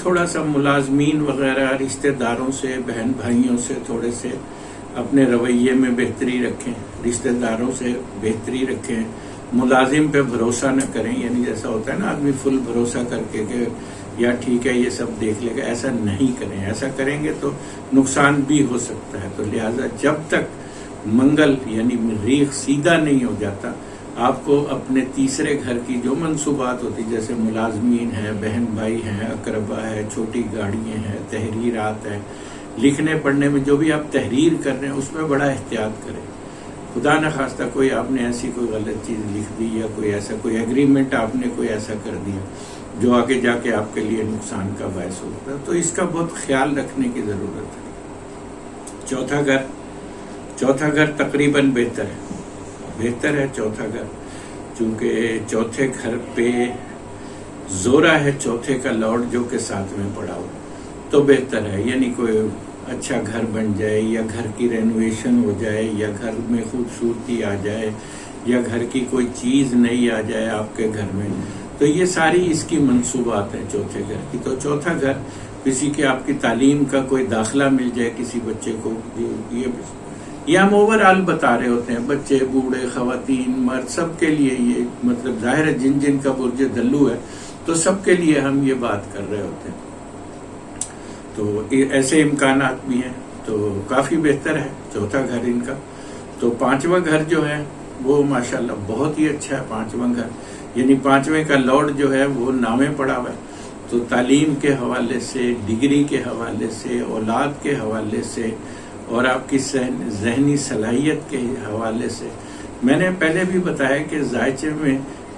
تھوڑا سا ملازمین وغیرہ رشتہ داروں سے بہن بھائیوں سے تھوڑے سے اپنے رویے میں بہتری رکھیں، رشتہ داروں سے بہتری رکھیں، ملازم پہ بھروسہ نہ کریں، یعنی جیسا ہوتا ہے نا آدمی فل بھروسہ کر کے کہ یا ٹھیک ہے یہ سب دیکھ لے گا، ایسا نہیں کریں، ایسا کریں گے تو نقصان بھی ہو سکتا ہے۔ تو لہٰذا جب تک منگل یعنی مریخ سیدھا نہیں ہو جاتا، آپ کو اپنے تیسرے گھر کی جو منصوبات ہوتی جیسے ملازمین ہیں، بہن بھائی ہیں، اقربا ہے، چھوٹی گاڑیاں ہیں، تحریرات ہیں، لکھنے پڑھنے میں جو بھی آپ تحریر کر رہے ہیں اس میں بڑا احتیاط کریں۔ خدا نہ خواستہ کوئی آپ نے ایسی کوئی غلط چیز لکھ دی یا کوئی ایسا کوئی ایگریمنٹ آپ نے کوئی ایسا کر دیا جو آگے جا کے آپ کے لیے نقصان کا باعث ہوتا ہے، تو اس کا بہت خیال رکھنے کی ضرورت ہے۔ چوتھا گھر تقریباً بہتر ہے چوتھا گھر، چونکہ چوتھے گھر پہ زورا ہے چوتھے کا لارڈ جو کہ ساتھ میں پڑا ہو، تو بہتر ہے، یعنی کوئی اچھا گھر بن جائے یا گھر کی رینوویشن ہو جائے یا گھر میں خوبصورتی آ جائے یا گھر کی کوئی چیز نئی آ جائے آپ کے گھر میں، تو یہ ساری اس کی منصوبات ہیں چوتھے گھر کی۔ تو چوتھا گھر کسی کے آپ کی تعلیم کا کوئی داخلہ مل جائے کسی بچے کو، یہ ہم اوور آل بتا رہے ہوتے ہیں، بچے بوڑھے خواتین مرد سب کے لیے، یہ مطلب ظاہر ہے جن کا برج دلو ہے تو سب کے لیے ہم یہ بات کر رہے ہوتے ہیں، تو ایسے امکانات بھی ہیں، تو کافی بہتر ہے چوتھا گھر ان کا۔ تو پانچواں گھر جو ہے وہ ماشاءاللہ بہت ہی اچھا ہے، پانچواں گھر یعنی پانچویں کا لارڈ جو ہے وہ نامے پڑا ہوا ہے، تو تعلیم کے حوالے سے، ڈگری کے حوالے سے، اولاد کے حوالے سے اور آپ کی ذہنی صلاحیت کے حوالے سے، میں نے پہلے بھی بتایا کہ ذائچے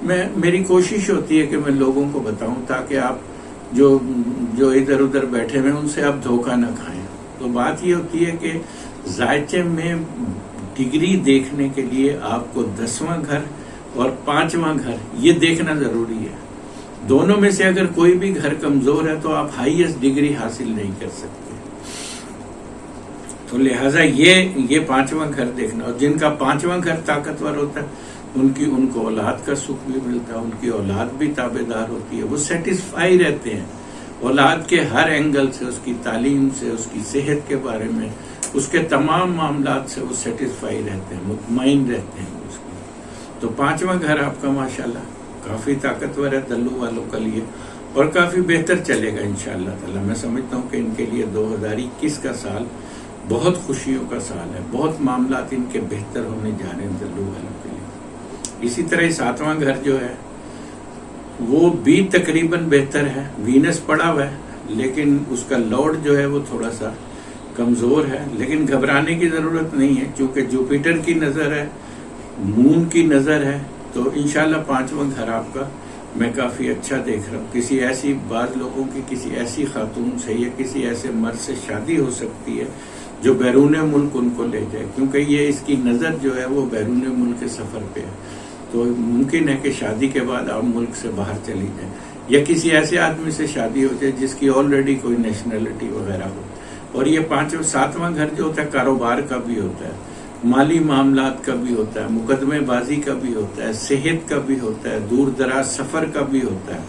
میں میری کوشش ہوتی ہے کہ میں لوگوں کو بتاؤں تاکہ آپ جو ادھر ادھر بیٹھے ہوئے ان سے آپ دھوکہ نہ کھائیں۔ تو بات یہ ہوتی ہے کہ ذائچے میں ڈگری دیکھنے کے لیے آپ کو 10واں گھر اور 5واں گھر یہ دیکھنا ضروری ہے، دونوں میں سے اگر کوئی بھی گھر کمزور ہے تو آپ ہائیسٹ ڈگری حاصل نہیں کر سکتے، تو لہٰذا یہ 5واں گھر دیکھنا، اور جن کا 5واں گھر طاقتور ہوتا ہے ان کو اولاد کا سکھ بھی ملتا ہے، ان کی اولاد بھی تابع دار ہوتی ہے، وہ سیٹسفائی رہتے ہیں اولاد کے ہر اینگل سے، اس کی تعلیم سے، اس کی صحت کے بارے میں، اس کے تمام معاملات سے وہ سیٹسفائی رہتے ہیں، مطمئن رہتے ہیں اس کی۔ تو 5واں گھر آپ کا ماشاءاللہ کافی طاقتور ہے دلو والوں کے لیے اور کافی بہتر چلے گا انشاءاللہ تعالی۔ میں سمجھتا ہوں کہ ان کے لیے 2021 کا سال بہت خوشیوں کا سال ہے، بہت معاملات ان کے بہتر ہونے جا رہے ہیں دلو والوں کے لیے۔ اسی طرح 7واں گھر جو ہے وہ بھی تقریباً بہتر ہے، وینس پڑا ہوا ہے لیکن اس کا لارڈ جو ہے وہ تھوڑا سا کمزور ہے، لیکن گھبرانے کی ضرورت نہیں ہے کیونکہ جوپیٹر کی نظر ہے، مون کی نظر ہے، تو انشاءاللہ 5واں گھر آپ کا میں کافی اچھا دیکھ رہا ہوں۔ کسی ایسی بعض لوگوں کی کسی ایسی خاتون سے یا کسی ایسے مرد سے شادی ہو سکتی ہے جو بیرون ملک ان کو لے جائے، کیونکہ یہ اس کی نظر جو ہے وہ بیرون ملک کے سفر پہ ہے، تو ممکن ہے کہ شادی کے بعد آپ ملک سے باہر چلی جائیں یا کسی ایسے آدمی سے شادی ہو جائے جس کی آلریڈی کوئی نیشنلٹی وغیرہ ہو۔ اور یہ 7واں گھر جو ہوتا ہے کاروبار کا بھی ہوتا ہے، مالی معاملات کا بھی ہوتا ہے، مقدمے بازی کا بھی ہوتا ہے، صحت کا بھی ہوتا ہے، دور دراز سفر کا بھی ہوتا ہے،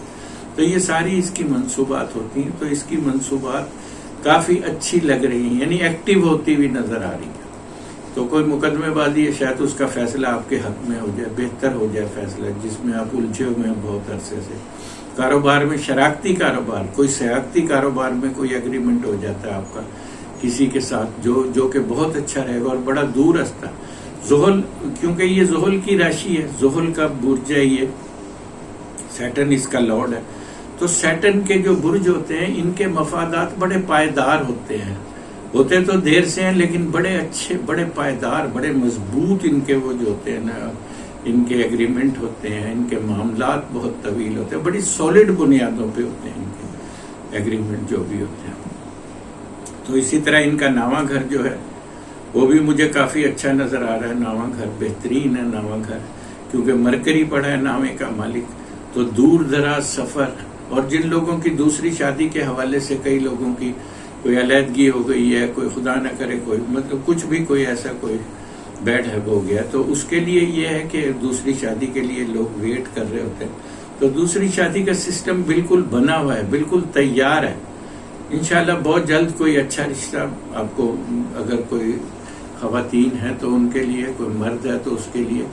تو یہ ساری اس کی منصوبات ہوتی ہیں، تو اس کی منصوبات کافی اچھی لگ رہی ہیں، یعنی ایکٹیو ہوتی ہوئی نظر آ رہی ہے۔ تو کوئی مقدمے بازی ہے شاید اس کا فیصلہ آپ کے حق میں ہو جائے، بہتر ہو جائے فیصلہ جس میں آپ الجھے ہوئے ہیں بہت عرصے سے۔ کاروبار میں شراکتی کاروبار، کوئی سیاحتی کاروبار میں کوئی ایگریمنٹ ہو جاتا ہے آپ کا کسی کے ساتھ جو کہ بہت اچھا رہے گا اور بڑا دور رستہ۔ زحل، کیونکہ یہ زحل کی راشی ہے، زحل کا برج ہے، یہ سیٹرن اس کا لارڈ ہے، تو سیٹرن کے جو برج ہوتے ہیں ان کے مفادات بڑے پائیدار ہوتے ہیں، ہوتے تو دیر سے ہیں لیکن بڑے اچھے، بڑے پائیدار، بڑے مضبوط ان کے وہ جو ہوتے ہیں نا، ان کے ایگریمنٹ ہوتے ہیں، ان کے معاملات بہت طویل ہوتے ہیں، بڑی سالڈ بنیادوں پہ ہوتے ہیں ان کے ایگریمنٹ جو بھی ہوتے ہیں۔ تو اسی طرح ان کا 9واں گھر جو ہے وہ بھی مجھے کافی اچھا نظر آ رہا ہے، 9واں گھر بہترین ہے، 9واں گھر کیونکہ مرکری پڑا ہے 9ویں کا مالک، تو دور دراز سفر، اور جن لوگوں کی دوسری شادی کے حوالے سے کئی لوگوں کی کوئی علیحدگی ہو گئی ہے، کوئی خدا نہ کرے کوئی مطلب کچھ بھی کوئی ایسا کوئی بیڈ ہیب ہو گیا، تو اس کے لیے یہ ہے کہ دوسری شادی کے لیے لوگ ویٹ کر رہے ہوتے ہیں، تو دوسری شادی کا سسٹم بالکل بنا ہوا ہے، بالکل تیار ہے. انشاءاللہ بہت جلد کوئی اچھا رشتہ آپ کو، اگر کوئی خواتین ہیں تو ان کے لیے، کوئی مرد ہے تو اس کے لیے،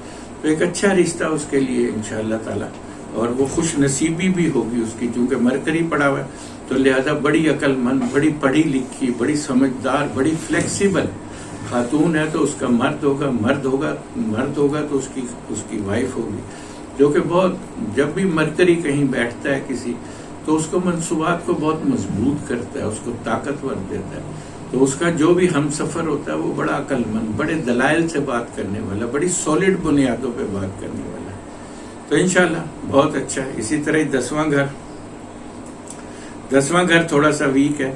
تو ایک اچھا رشتہ اس کے لیے انشاءاللہ تعالی. اور وہ خوش نصیبی بھی ہوگی اس کی، کیونکہ مرکری پڑا ہوا ہے، تو لہذا بڑی عقل مند، بڑی پڑھی لکھی، بڑی سمجھدار، بڑی فلیکسیبل خاتون ہے. تو اس کا مرد ہوگا تو اس کی وائف ہوگی، جو کہ بہت، جب بھی مرکری کہیں بیٹھتا ہے کسی، تو اس کو منصوبات کو بہت مضبوط کرتا ہے، اس کو طاقتور دیتا ہے. تو اس کا جو بھی ہم سفر ہوتا ہے وہ بڑا عقل مند، بڑے دلائل سے بات کرنے والا، بڑی سالڈ بنیادوں پہ بات کرنے والا. تو انشاءاللہ بہت اچھا ہے. اسی طرح 10واں گھر تھوڑا سا ویک ہے،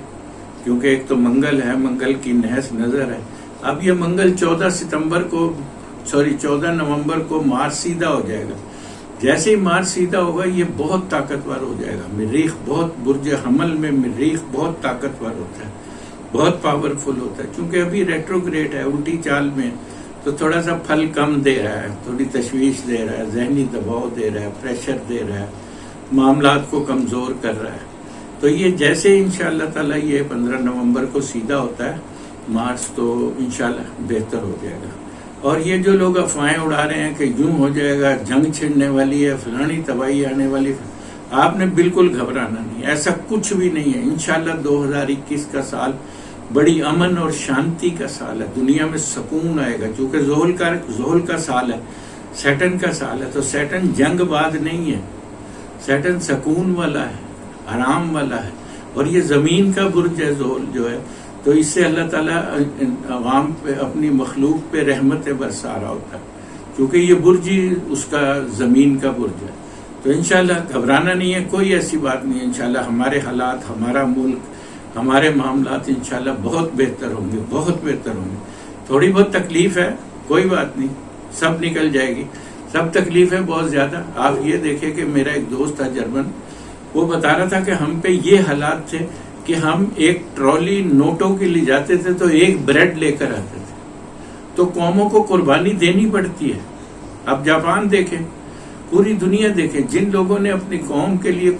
کیونکہ ایک تو منگل ہے، منگل کی نحس نظر ہے. اب یہ منگل 14 نومبر کو مارس سیدھا ہو جائے گا. جیسے ہی مارس سیدھا ہوگا یہ بہت طاقتور ہو جائے گا. مریخ بہت، برج حمل میں مریخ بہت طاقتور ہوتا ہے، بہت پاورفل ہوتا ہے. کیونکہ ابھی ریٹروگریڈ ہے، الٹی چال میں، تو تھوڑا سا پھل کم دے رہا ہے، تھوڑی تشویش دے رہا ہے، ذہنی دباؤ دے رہا ہے، پریشر دے رہا ہے، معاملات کو کمزور کر رہا ہے. تو یہ جیسے انشاءاللہ تعالی یہ 15 نومبر کو سیدھا ہوتا ہے مارچ، تو انشاءاللہ بہتر ہو جائے گا. اور یہ جو لوگ افواہیں اڑا رہے ہیں کہ یوں ہو جائے گا، جنگ چھڑنے والی ہے، فلانی تباہی آنے والی، آپ نے بالکل گھبرانا نہیں، ایسا کچھ بھی نہیں ہے. انشاءاللہ 2021 کا سال بڑی امن اور شانتی کا سال ہے، دنیا میں سکون آئے گا. چونکہ زحل کا سال ہے، سیٹن کا سال ہے، تو سیٹن جنگ باز نہیں ہے، سیٹن سکون والا ہے، آرام والا ہے. اور یہ زمین کا برج ہے زحل جو ہے، تو اس سے اللہ تعالیٰ عوام پہ، اپنی مخلوق پہ رحمت برسا رہا ہوتا ہے، کیونکہ یہ برج ہی اس کا زمین کا برج ہے. تو انشاءاللہ گھبرانا نہیں ہے، کوئی ایسی بات نہیں ہے. انشاءاللہ ہمارے حالات، ہمارا ملک، ہمارے معاملات انشاءاللہ بہت بہتر ہوں گے، بہت بہتر ہوں گے. تھوڑی بہت تکلیف ہے، کوئی بات نہیں، سب نکل جائے گی. سب تکلیف ہے بہت زیادہ. آپ یہ دیکھیں کہ میرا ایک دوست تھا جرمن، وہ بتا رہا تھا کہ ہم پہ یہ حالات تھے کہ ہم ایک ٹرالی نوٹوں کے لے جاتے تھے تو ایک بریڈ لے کر آتے تھے. تو قوموں کو قربانی دینی پڑتی ہے. اب جاپان دیکھیں، پوری دنیا دیکھیں، جن لوگوں نے اپنی قوم کے لیے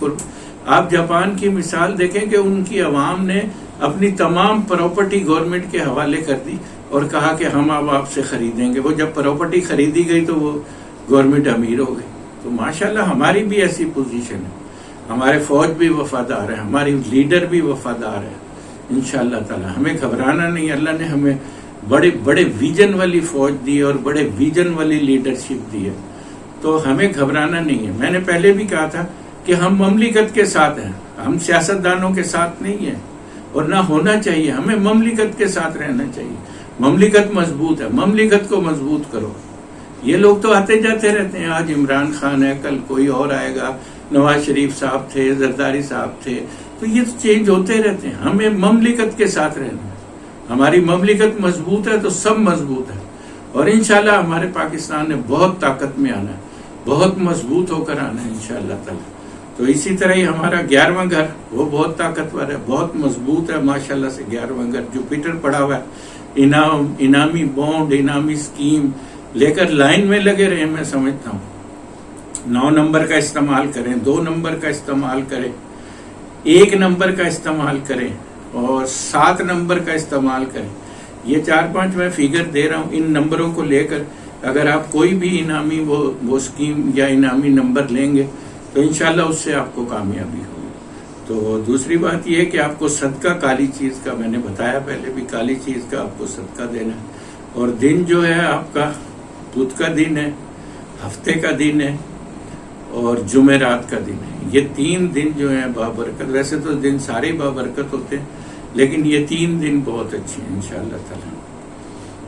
آپ جاپان کی مثال دیکھیں کہ ان کی عوام نے اپنی تمام پراپرٹی گورنمنٹ کے حوالے کر دی اور کہا کہ ہم اب آپ سے خریدیں گے. وہ جب پراپرٹی خریدی گئی تو وہ گورنمنٹ امیر ہو گئی. تو ماشاءاللہ ہماری بھی ایسی پوزیشن ہے، ہمارے فوج بھی وفادار ہے، ہماری لیڈر بھی وفادار ہے. انشاءاللہ تعالی ہمیں گھبرانا نہیں. اللہ نے ہمیں بڑے بڑے ویژن والی فوج دی اور بڑے ویژن والی لیڈرشپ دی ہے، تو ہمیں گھبرانا نہیں ہے. میں نے پہلے بھی کہا تھا کہ ہم مملکت کے ساتھ ہیں، ہم سیاستدانوں کے ساتھ نہیں ہیں، اور نہ ہونا چاہیے. ہمیں مملکت کے ساتھ رہنا چاہیے. مملکت مضبوط ہے، مملکت کو مضبوط کرو. یہ لوگ تو آتے جاتے رہتے ہیں، آج عمران خان ہے، کل کوئی اور آئے گا، نواز شریف صاحب تھے، زرداری صاحب تھے، تو یہ چینج ہوتے رہتے ہیں. ہمیں مملکت کے ساتھ رہنا ہے. ہماری مملکت مضبوط ہے تو سب مضبوط ہے. اور انشاءاللہ ہمارے پاکستان نے بہت طاقت میں آنا ہے، بہت مضبوط ہو کر آنا ہے انشاءاللہ تعالی. تو اسی طرح ہی ہمارا 11واں گھر وہ بہت طاقتور ہے، بہت مضبوط ہے ماشاءاللہ سے. 11واں گھر جوپیٹر پڑا ہوا ہے، انعامی بانڈ، انعامی اسکیم لے کر لائن میں لگے رہے. میں سمجھتا ہوں 9 نمبر کا استعمال کریں، 2 نمبر کا استعمال کریں، 1 نمبر کا استعمال کریں، اور 7 نمبر کا استعمال کریں. یہ 4-5 میں فگر دے رہا ہوں. ان نمبروں کو لے کر اگر آپ کوئی بھی انعامی وہ اسکیم یا انعامی نمبر لیں گے تو انشاءاللہ اس سے آپ کو کامیابی ہوگی. تو دوسری بات یہ ہے کہ آپ کو صدقہ کالی چیز کا، میں نے بتایا پہلے بھی، کالی چیز کا آپ کو صدقہ دینا ہے. اور دن جو ہے آپ کا بدھ کا دن ہے، ہفتے کا دن ہے، اور جمعرات کا دن ہے. یہ 3 دن جو ہیں بابرکت. ویسے تو دن سارے بابرکت ہوتے ہیں، لیکن یہ 3 دن بہت اچھے ہیں انشاءاللہ تعالی.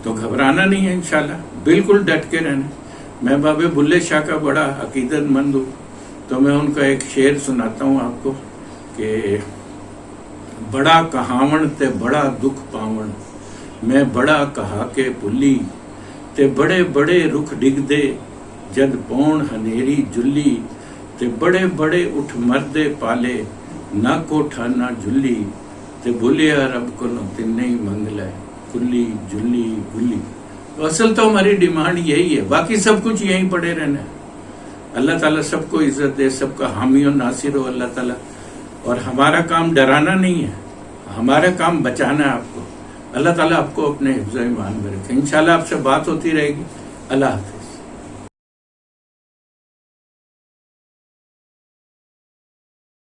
تو گھبرانا نہیں ہے انشاءاللہ، بالکل ڈٹ کے رہنا. میں بابے بلے شاہ کا بڑا عقیدت مند ہوں، تو میں ان کا ایک شعر سناتا ہوں آپ کو کہ بڑا کہاون تے بڑا دکھ پاون، میں بڑا کہا کہ بلی تے بڑے بڑے رکھ ڈگ دے جد پون ہنیری جلی، تے بڑے بڑے اٹھ مردے پالے نہ کوٹھا نہ جلی، تے بولیا رب کو تن نہیں منگل ہے کلی جلی گلی. تو اصل تو ہماری ڈیمانڈ یہی ہے، باقی سب کچھ یہیں پڑے رہنا ہے. اللہ تعالیٰ سب کو عزت دے، سب کا حامی و ناصر ہو اللہ تعالیٰ. اور ہمارا کام ڈرانا نہیں ہے، ہمارا کام بچانا ہے آپ کو. اللہ تعالیٰ آپ کو اپنے حفظ و ایمان میں رکھے. انشاءاللہ آپ سے بات ہوتی رہے گی. اللہ حافظ.